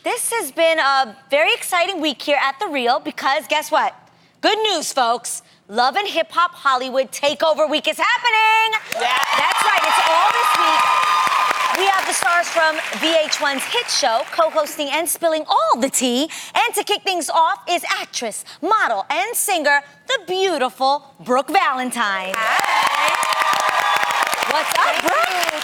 This has been a very exciting week here at The Real because guess what? Good news, folks. Love and Hip Hop Hollywood Takeover Week is happening. Yeah. That's right. It's all this week. We have the stars from VH1's hit show, co-hosting and spilling all the tea. And to kick things off is actress, model, and singer, the beautiful Brooke Valentine. Hi. What's up, Brooke?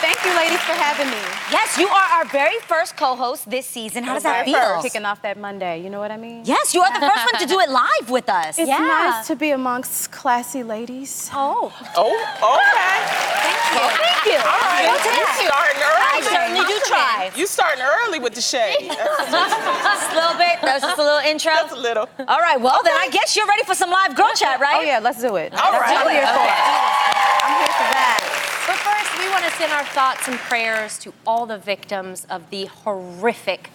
Thank you, ladies, for having me. Yes, you are our very first co-host this season. How does that feel? Kicking off that Monday, you know what I mean? Yes, you are the first one to do it live with us. It's nice to be amongst classy ladies. Oh, okay. Thank you. All right. You starting early. I certainly do try. You starting early with the shade. Just a little bit. That was just a little intro. Just a little. All right, well, then I guess you're ready for some live girl chat, right? Oh, yeah, let's do it. All right. That's what I'm here for. I'm here for that. But first, we want to send our thoughts and prayers to all the victims of the horrific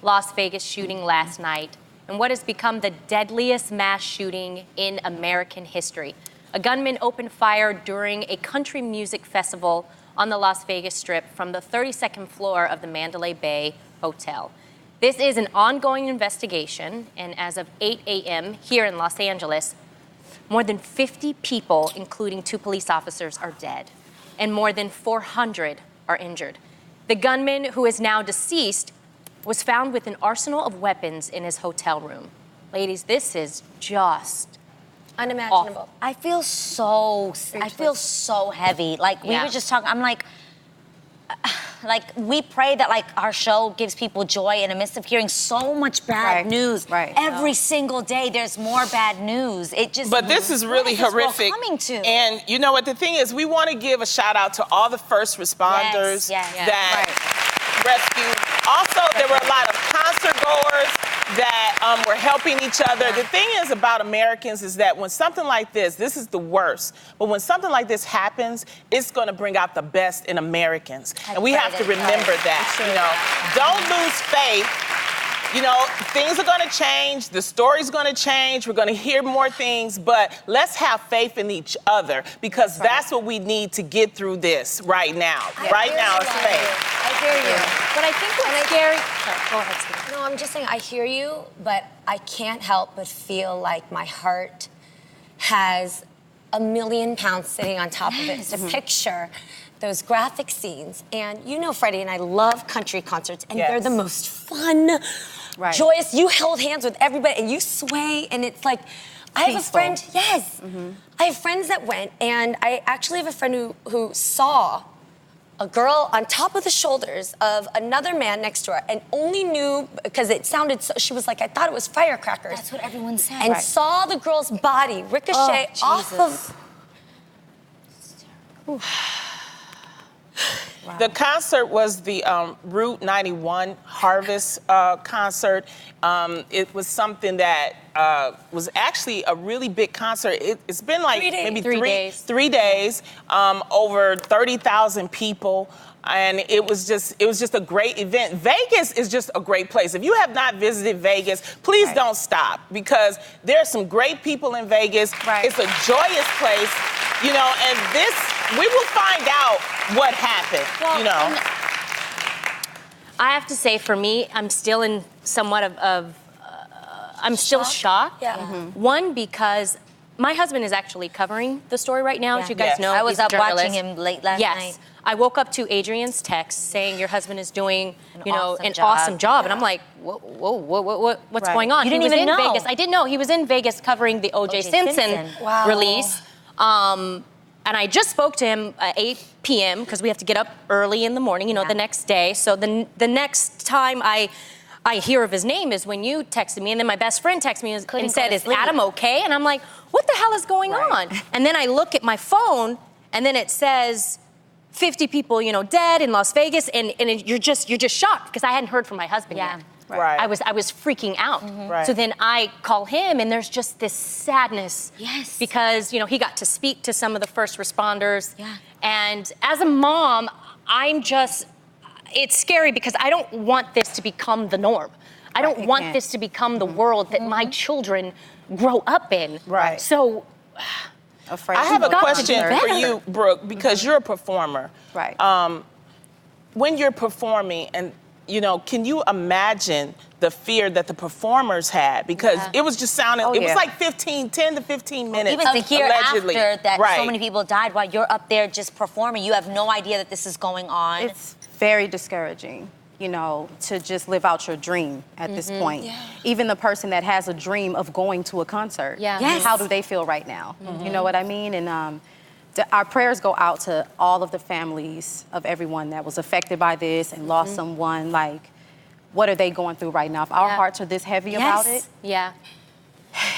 Las Vegas shooting last night and what has become the deadliest mass shooting in American history. A gunman opened fire during a country music festival on the Las Vegas Strip from the 32nd floor of the Mandalay Bay Hotel. This is an ongoing investigation, and as of 8 a.m. here in Los Angeles, more than 50 people, including 2 police officers, are dead, and more than 400 are injured. The gunman, who is now deceased, was found with an arsenal of weapons in his hotel room. Ladies, this is just unimaginable. Awful. I feel so heavy. Like we were just talking, I'm like we pray that like our show gives people joy in the midst of hearing so much bad news. Every single day there's more bad news. It just But this is really horrific. Coming to? And you know what the thing is, we want to give a shout out to all the first responders that rescued. Also, there were a lot of concert goers that were helping each other. The thing is about Americans is that when something like this is the worst, but when something like this happens, it's going to bring out the best in Americans. And we have to remember that, you know. Don't lose faith. You know, things are going to change. The story's going to change. We're going to hear more things, but let's have faith in each other because that's what we need to get through this right now. Right now is faith. I hear you. But I think what's scary... Go ahead, Steve. No, I'm just saying, I hear you, but I can't help but feel like my heart has 1,000,000 pounds sitting on top of it to picture those graphic scenes. And you know, Freddie and I love country concerts, and they're the most fun, joyous. You held hands with everybody, and you sway, and it's like, I have a friend, I have friends that went, and I actually have a friend who saw a girl on top of the shoulders of another man next to her and only knew, because it sounded so, she was like, I thought it was firecrackers. That's what everyone said. And saw the girl's body ricochet off of... The concert was the Route 91 Harvest concert. It was something that was actually a really big concert. It's been like maybe 3 days. 3 days, over 30,000 people. And it was just a great event. Vegas is just a great place. If you have not visited Vegas, please don't stop because there are some great people in Vegas. It's a joyous place, you know, and we will find out what happened, you know. I have to say, for me, I'm still in somewhat of I'm still shocked. One, because my husband is actually covering the story right now, as you guys know. I was up watching him late last night. I woke up to Adrian's text saying your husband is doing, an awesome job. And I'm like, whoa, what's going on? You didn't even know. Vegas. I didn't know. He was in Vegas covering the O.J. Simpson release. And I just spoke to him at 8 p.m. because we have to get up early in the morning, the next day. So the next time I hear of his name is when you texted me, and then my best friend texted me and said, is Adam okay? And I'm like, what the hell is going on? And then I look at my phone, and then it says 50 people, dead in Las Vegas, and you're just shocked because I hadn't heard from my husband yet. I was freaking out. So then I call him, and there's just this sadness. Because, he got to speak to some of the first responders. And as a mom, it's scary because I don't want this to become the norm. I don't want this to become the world that my children grow up in. So I have a question for you, Brooke, because you're a performer. Right. When you're performing and you know, can you imagine the fear that the performers had? Because it was just sounding, it was like 10 to 15 minutes. Even to hear allegedly. after that so many people died while you're up there just performing, you have no idea that this is going on. It's very discouraging, you know, to just live out your dream at this point. Yeah. Even the person that has a dream of going to a concert, how do they feel right now? You know what I mean? And our prayers go out to all of the families of everyone that was affected by this and lost someone. Like, what are they going through right now? If our hearts are this heavy about it,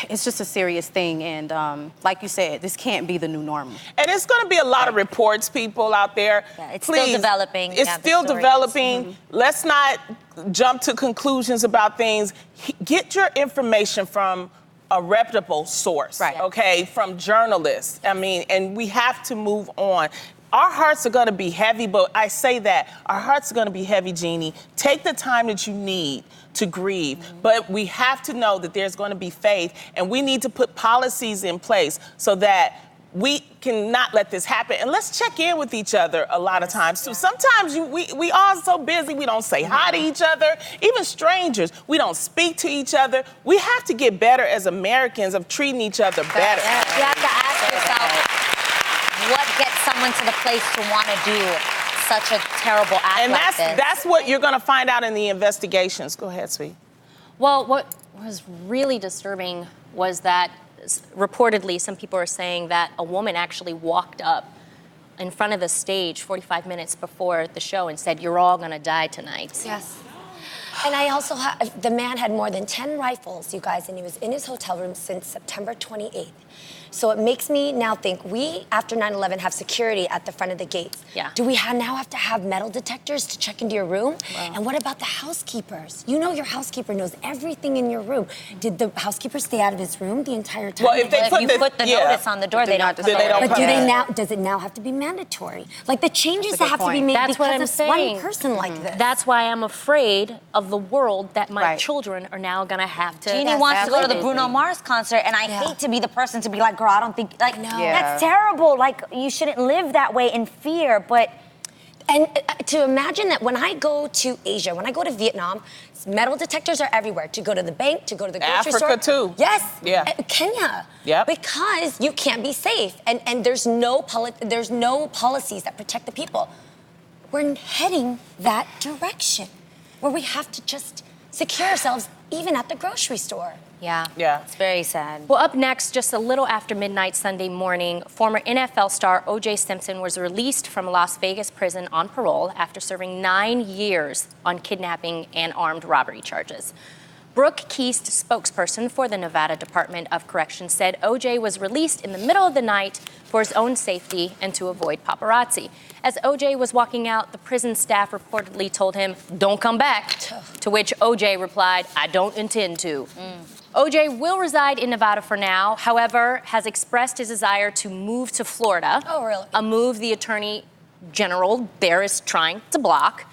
it's just a serious thing. And like you said, this can't be the new normal. And it's going to be a lot of reports, people out there. Yeah, it's Please, still developing. It's still developing. Let's not jump to conclusions about things. Get your information from a reputable source, okay? From journalists. I mean, and we have to move on. Our hearts are going to be heavy, but I say that. Our hearts are going to be heavy, Jeannie. Take the time that you need to grieve, but we have to know that there's going to be faith, and we need to put policies in place so that we cannot let this happen. And let's check in with each other a lot of times, too. Sometimes we are so busy, we don't say hi to each other. Even strangers, we don't speak to each other. We have to get better as Americans of treating each other better. You have to ask yourself, what gets someone to the place to want to do such a terrible act and like this? That's what you're going to find out in the investigations. Go ahead, sweet. Well, what was really disturbing was that reportedly some people are saying that a woman actually walked up in front of the stage 45 minutes before the show and said, "You're all going to die tonight." Yes. And I also the man had more than 10 rifles, you guys, and he was in his hotel room since September 28th. So it makes me now think, we, after 9/11, have security at the front of the gates. Yeah. Do we now have to have metal detectors to check into your room? Wow. And what about the housekeepers? You know your housekeeper knows everything in your room. Did the housekeeper stay out of his room the entire time? Well, if you put the notice on the door, they don't come in. But do they now, does it now have to be mandatory? Like the changes that have to be made That's what because I'm of saying. one person like this. That's why I'm afraid of the world that my children are now going to have to. Jeannie wants to go to the Bruno Mars concert, and I hate to be the person to be like, girl, I don't think, like, that's terrible. Like, you shouldn't live that way in fear, but... And to imagine that when I go to Asia, when I go to Vietnam, metal detectors are everywhere. To go to the bank, to go to the grocery store. Africa, too. Yes. Yeah. Kenya. Yep. Because you can't be safe. And there's no policies that protect the people. We're heading that direction where we have to just secure ourselves even at the grocery store. Yeah. It's very sad. Well, up next, just a little after midnight Sunday morning, former NFL star O.J. Simpson was released from a Las Vegas prison on parole after serving 9 years on kidnapping and armed robbery charges. Brooke Keast, spokesperson for the Nevada Department of Corrections, said O.J. was released in the middle of the night for his own safety and to avoid paparazzi. As O.J. was walking out, the prison staff reportedly told him, "Don't come back," to which O.J. replied, "I don't intend to." O.J. will reside in Nevada for now, however, has expressed his desire to move to Florida. Oh, really? A move the Attorney General there is trying to block.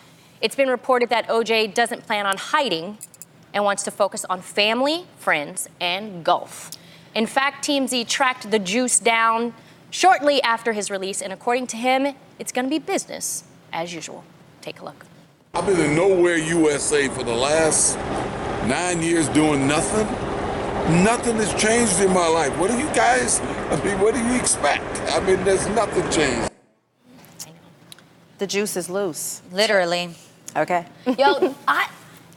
It's been reported that O.J. doesn't plan on hiding and wants to focus on family, friends, and golf. In fact, TMZ tracked the juice down shortly after his release, and according to him, it's going to be business as usual. Take a look. I've been in Nowhere USA for the last 9 years doing nothing. Nothing has changed in my life. What do you guys, what do you expect? I mean, there's nothing changed. The juice is loose. Literally. Okay. Yo,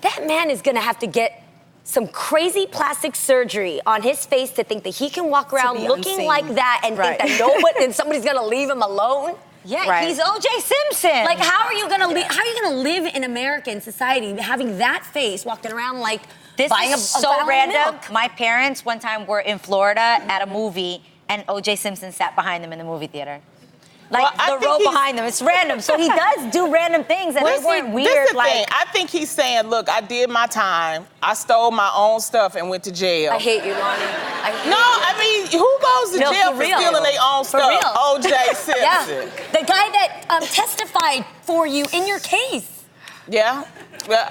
that man is gonna have to get some crazy plastic surgery on his face to think that he can walk around looking unseen. like that and think that nobody and somebody's gonna leave him alone. Yeah, he's O.J. Simpson. Like, how are you gonna live in American society having that face walking around like This buying is a so gallon of random. milk? My parents one time were in Florida at a movie, and O.J. Simpson sat behind them in the movie theater. Like, Well, the row behind them. It's random. So he does do random things, and they weren't weird. This is the like, thing. I think he's saying, look, I did my time. I stole my own stuff and went to jail. I hate you, Lonnie. I mean, who goes to jail for stealing their own stuff? real. O.J. Simpson. Yeah, the guy that testified for you in your case. Yeah. Well,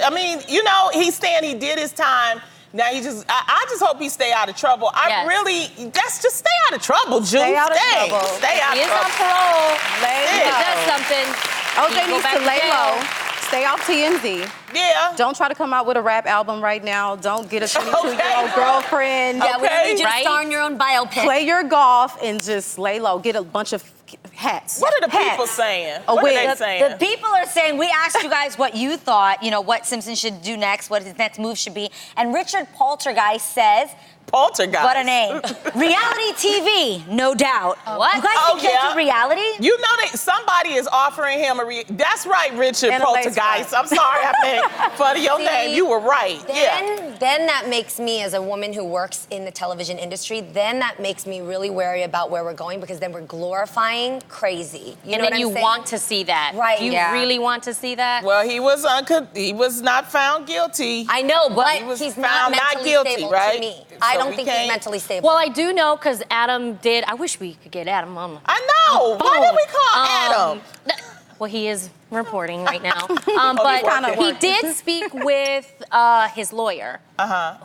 I mean, you know, he's saying he did his time. Now I just hope he stay out of trouble. Just stay out of trouble, Juice. Stay out of trouble. Stay out He of is on trouble. parole. Lay He low. does something. OJ needs to lay low. Stay off TMZ. Yeah. Don't try to come out with a rap album right now. Don't get a 22-year-old girlfriend. Yeah, we don't need you to Right? star in your own biopic. Play your golf and just lay low. Get a bunch of hats. What are the Hats. people saying? A What wig. are they saying? The people are saying, we asked you guys what you thought, what Simpson should do next, what his next move should be. And Richard Poltergeist says, Poltergeist. what a name. Reality TV, no doubt. What? You guys think he'll do reality? You know that somebody is offering him that's right, Richard And a lace Poltergeist. front. I'm sorry I made fun of your name. You were right. Then that makes me, as a woman who works in the television industry, then that makes me really wary about where we're going, because then we're glorifying crazy. You know And then what you I'm saying? want to see that. Right. Do you Yeah. really want to see that? Well, he was not found guilty. I know, but He was he's not found not mentally guilty, stable right? to me. So I don't we think he's can't- mentally stable. Well, I do know because Adam did. I wish we could get Adam on. I know. Why did we call Adam? Well, he is reporting right now. he's But working. he did speak with his lawyer.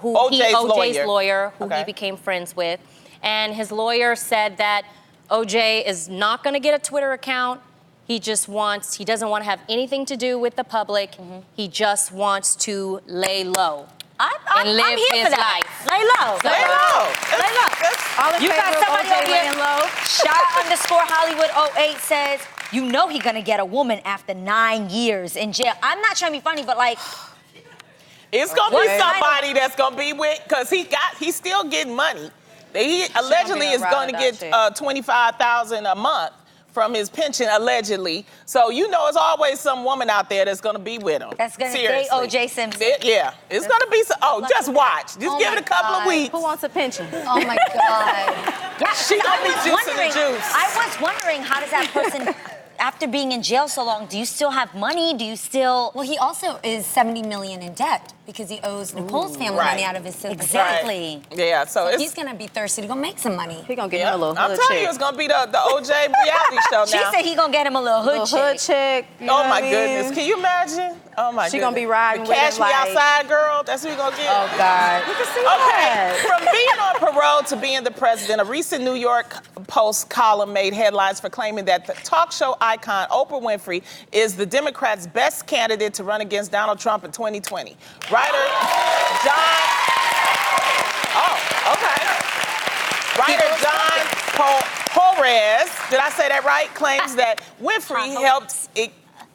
Who OJ's OJ's lawyer. lawyer, who Okay. he became friends with. And his lawyer said that OJ is not going to get a Twitter account. He doesn't want to have anything to do with the public. He just wants to lay low. I'm live here his for that. life. Lay low. Lay low. Lay low. All in You got favor of somebody OJ over here. laying low? Shot_Hollywood08 says, you know he's gonna get a woman after 9 years in jail. I'm not trying to be funny, but like, It's gonna be What? somebody that's gonna be with, because he's still getting money. He allegedly is going to get $25,000 a month from his pension, allegedly. So you know, it's always some woman out there that's gonna be with him. that's gonna Seriously. say O.J. Simpson. Yeah, it's gonna be. Just watch. Just give it a couple of weeks. Who wants a pension? Oh my God. Yeah, She gonna be juicing the juice. I was wondering, how does that person, after being in jail so long, do you still have money? Do you still? Well, he also is $70 million in debt because he owes Nicole's family right. money out of his system. Exactly. Yeah, so it's. He's gonna be thirsty to go make some money. He gonna get Yeah, him a little I'm hood telling chick. you, it's gonna be the OJ reality show She now. said he gonna get him a little hood Little hood chick. chick. You know Oh what my I mean? goodness, can you imagine? Oh my goodness. She gonna be riding the with Cash him Me like- Outside girl, that's who you gonna get? Oh God. You can see Okay, that. from being on parole to being the president, a recent New York Post column made headlines for claiming that the talk show icon Oprah Winfrey is the Democrats' best candidate to run against Donald Trump in 2020. Writer John Porres, did I say that right? Claims that Winfrey helped.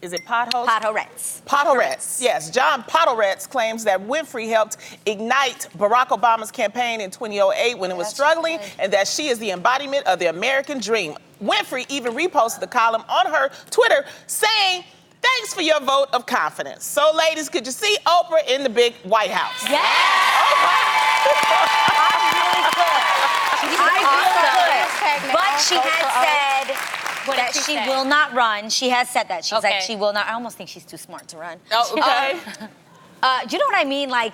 Is it potholes? Podhoretz. Podhoretz, yes. John Podhoretz claims that Winfrey helped ignite Barack Obama's campaign in 2008 when it was struggling, and that she is the embodiment of the American dream. Winfrey even reposted the column on her Twitter saying, "Thanks for your vote of confidence." So, ladies, could you see Oprah in the big White House? Yeah. I really could. But she had said that she will not run. She has said that. She's like, she will not. I almost think she's too smart to run. Oh, okay. You know what I mean? Like,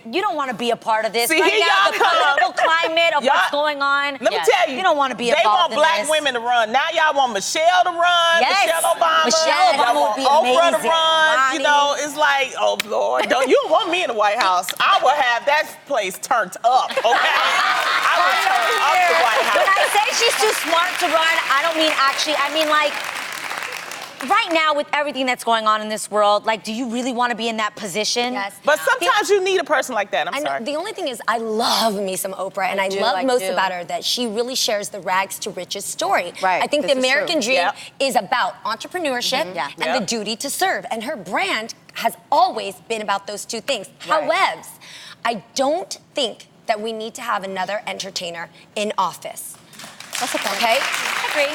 you don't want to be a part of this. See, right here now, y'all the come. political climate of what's going on. Let me tell you. You don't want to be They involved want black in this. women to run. Now y'all want Michelle to run, Yes. Michelle Obama. Michelle Obama y'all would be want Oprah to amazing. run. Ronnie. You know, it's like, oh, Lord. You don't want me in the White House. I will have that place turned up, okay? I will turn up the White House. When I say she's too smart to run, I don't mean actually. I mean, like, right now with everything that's going on in this world, like, do you really want to be in that position? Yes. But sometimes you need a person like that. I'm I know, sorry. the only thing is, I love me some Oprah, and I love most about her that she really shares the rags to riches story. Right, I think this the is true. American dream Yeah. is about entrepreneurship and the duty to serve, and her brand has always been about those two things. Right. However, I don't think that we need to have another entertainer in office. That's a point. Okay? I agree.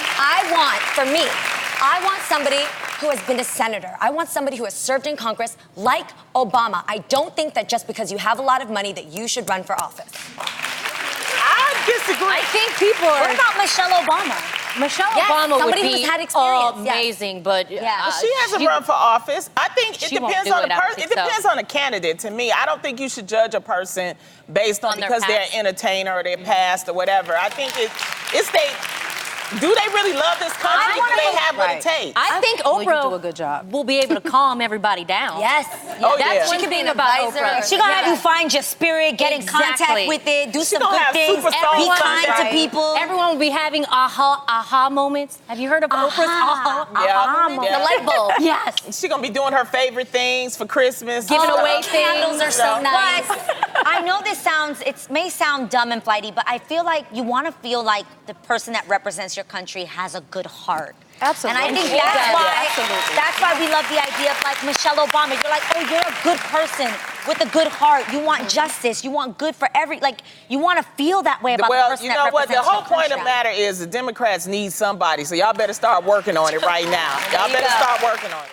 I want somebody who has been a senator. I want somebody who has served in Congress like Obama. I don't think that just because you have a lot of money that you should run for office. I disagree. I think people are. What about Michelle Obama? Michelle Yes, Obama would somebody be who's had experience, yes. amazing, but She hasn't run for office. I think it She won't depends do on the it, I don't person. think It depends on the candidate. To me, I don't think you should judge a person based on On their because they're past. an entertainer or their past or whatever. I think it's they. do they really love this country? Do they have what it takes? I think Oprah Well, you do a good job. will be able to calm everybody down. Yes. Oh, That's yeah. one She could be thing an about advisor. Oprah. She gonna have you find your spirit, get in contact Exactly. with it, do some gonna good have things, super be songs kind to someday. people. Everyone will be having aha moments. Have you heard of Oprah's aha Yeah. moments? The light bulb. Yes. She's gonna be doing her favorite things for Christmas. Giving and away stuff. Candles are so nice. But I know it may sound dumb and flighty, but I feel like you want to feel like the person that represents your country has a good heart. Absolutely. And I think It that's does. why Absolutely. that's why we love the idea of like Michelle Obama. You're like, oh, you're a good person with a good heart. You want justice. You want good for you want to feel that way about the Well, person you that know what? The represents whole your point of country. matter is the Democrats need somebody, so y'all better start working on it right now. Y'all better start working on it.